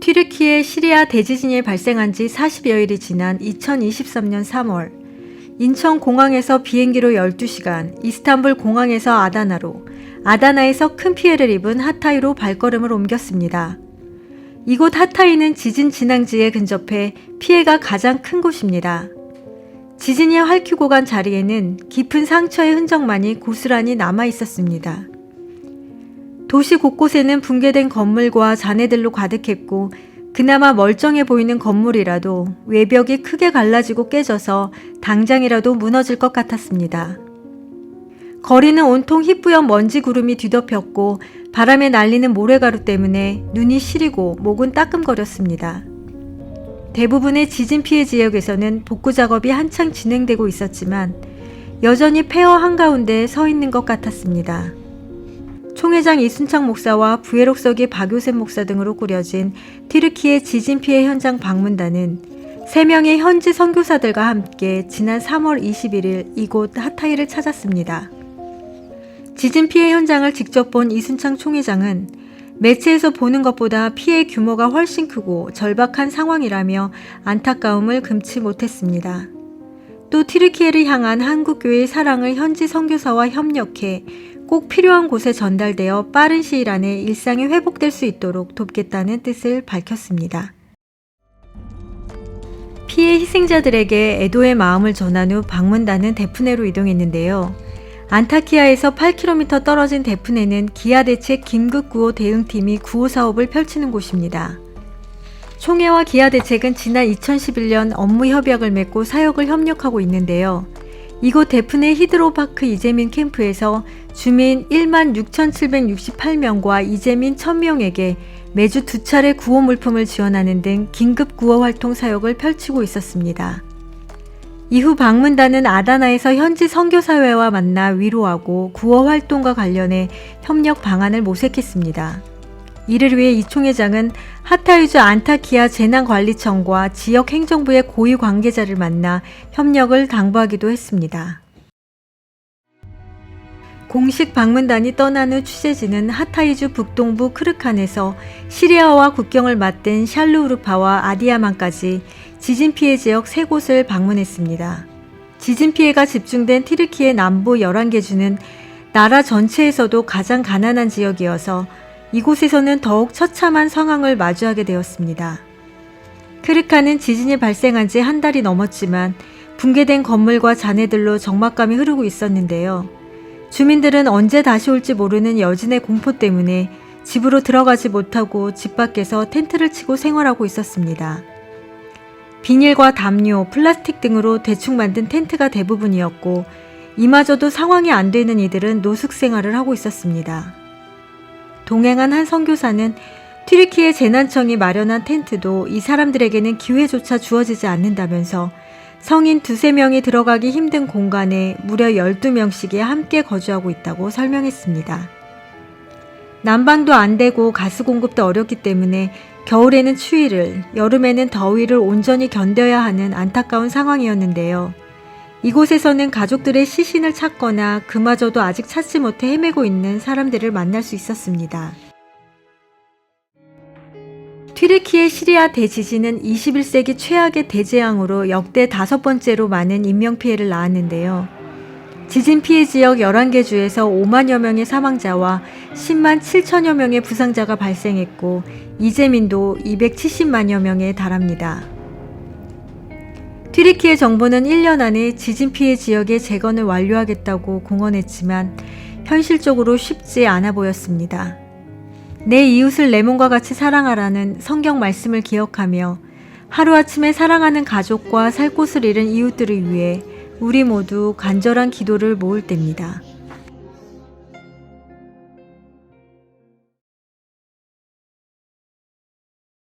튀르키예 시리아 대지진이 발생한 지 40여일이 지난 2023년 3월, 인천 공항에서 비행기로 12시간, 이스탄불 공항에서 아다나로, 아다나에서 큰 피해를 입은 하타이로 발걸음을 옮겼습니다. 이곳 하타이는 지진 진앙지에 근접해 피해가 가장 큰 곳입니다. 지진이 핥히고 간 자리에는 깊은 상처의 흔적만이 고스란히 남아 있었습니다. 도시 곳곳에는 붕괴된 건물과 잔해들로 가득했고, 그나마 멀쩡해 보이는 건물이라도 외벽이 크게 갈라지고 깨져서 당장이라도 무너질 것 같았습니다. 거리는 온통 희뿌연 먼지 구름이 뒤덮였고, 바람에 날리는 모래가루 때문에 눈이 시리고 목은 따끔거렸습니다. 대부분의 지진 피해 지역에서는 복구 작업이 한창 진행되고 있었지만 여전히 폐허 한가운데 서 있는 것 같았습니다. 총회장 이순창 목사와 부에록서기 박요셉 목사 등으로 꾸려진 튀르키예 지진 피해 현장 방문단은 3명의 현지 선교사들과 함께 지난 3월 21일 이곳 하타이를 찾았습니다. 지진 피해 현장을 직접 본 이순창 총회장은 매체에서 보는 것보다 피해 규모가 훨씬 크고 절박한 상황이라며 안타까움을 금치 못했습니다. 또 튀르키예를 향한 한국교회의 사랑을 현지 선교사와 협력해 꼭 필요한 곳에 전달되어 빠른 시일 안에 일상이 회복될 수 있도록 돕겠다는 뜻을 밝혔습니다. 피해 희생자들에게 애도의 마음을 전한 후 방문단은 데프네로 이동했는데요. 안타키아에서 8km 떨어진 데프네는 기아대책 긴급구호 대응팀이 구호 사업을 펼치는 곳입니다. 총회와 기아대책은 지난 2011년 업무 협약을 맺고 사역을 협력하고 있는데요. 이곳 데프네 히드로파크 이재민 캠프에서 주민 16,768명과 이재민 1,000명에게 매주 2차례 구호 물품을 지원하는 등 긴급 구호 활동 사역을 펼치고 있었습니다. 이후 방문단은 아다나에서 현지 선교사회와 만나 위로하고 구호 활동과 관련해 협력 방안을 모색했습니다. 이를 위해 이 총회장은 하타이주 안타키아 재난관리청과 지역 행정부의 고위 관계자를 만나 협력을 당부하기도 했습니다. 공식 방문단이 떠난 후 취재진은 하타이주 북동부 크르칸에서 시리아와 국경을 맞댄 샬루우르파와 아디야만까지 지진 피해 지역 3곳을 방문했습니다. 지진 피해가 집중된 튀르키예 남부 11개 주는 나라 전체에서도 가장 가난한 지역이어서 이곳에서는 더욱 처참한 상황을 마주하게 되었습니다. 크르칸은 지진이 발생한 지 한 달이 넘었지만 붕괴된 건물과 잔해들로 적막감이 흐르고 있었는데요. 주민들은 언제 다시 올지 모르는 여진의 공포 때문에 집으로 들어가지 못하고 집 밖에서 텐트를 치고 생활하고 있었습니다. 비닐과 담요, 플라스틱 등으로 대충 만든 텐트가 대부분이었고, 이마저도 상황이 안 되는 이들은 노숙 생활을 하고 있었습니다. 동행한 한 선교사는 튀르키예 재난청이 마련한 텐트도 이 사람들에게는 기회조차 주어지지 않는다면서 성인 2~3명이 들어가기 힘든 공간에 무려 12명씩이 함께 거주하고 있다고 설명했습니다. 난방도 안 되고 가스 공급도 어렵기 때문에 겨울에는 추위를, 여름에는 더위를 온전히 견뎌야 하는 안타까운 상황이었는데요. 이곳에서는 가족들의 시신을 찾거나 그마저도 아직 찾지 못해 헤매고 있는 사람들을 만날 수 있었습니다. 튀르키예 시리아 대지진은 21세기 최악의 대재앙으로 역대 5번째로 많은 인명피해를 낳았는데요. 지진 피해 지역 11개 주에서 5만여 명의 사망자와 10만 7천여 명의 부상자가 발생했고, 이재민도 270만여 명에 달합니다. 튀르키예 정부는 1년 안에 지진 피해 지역의 재건을 완료하겠다고 공언했지만 현실적으로 쉽지 않아 보였습니다. 내 이웃을 내 몸과 같이 사랑하라는 성경 말씀을 기억하며 하루아침에 사랑하는 가족과 살 곳을 잃은 이웃들을 위해 우리 모두 간절한 기도를 모을 때입니다.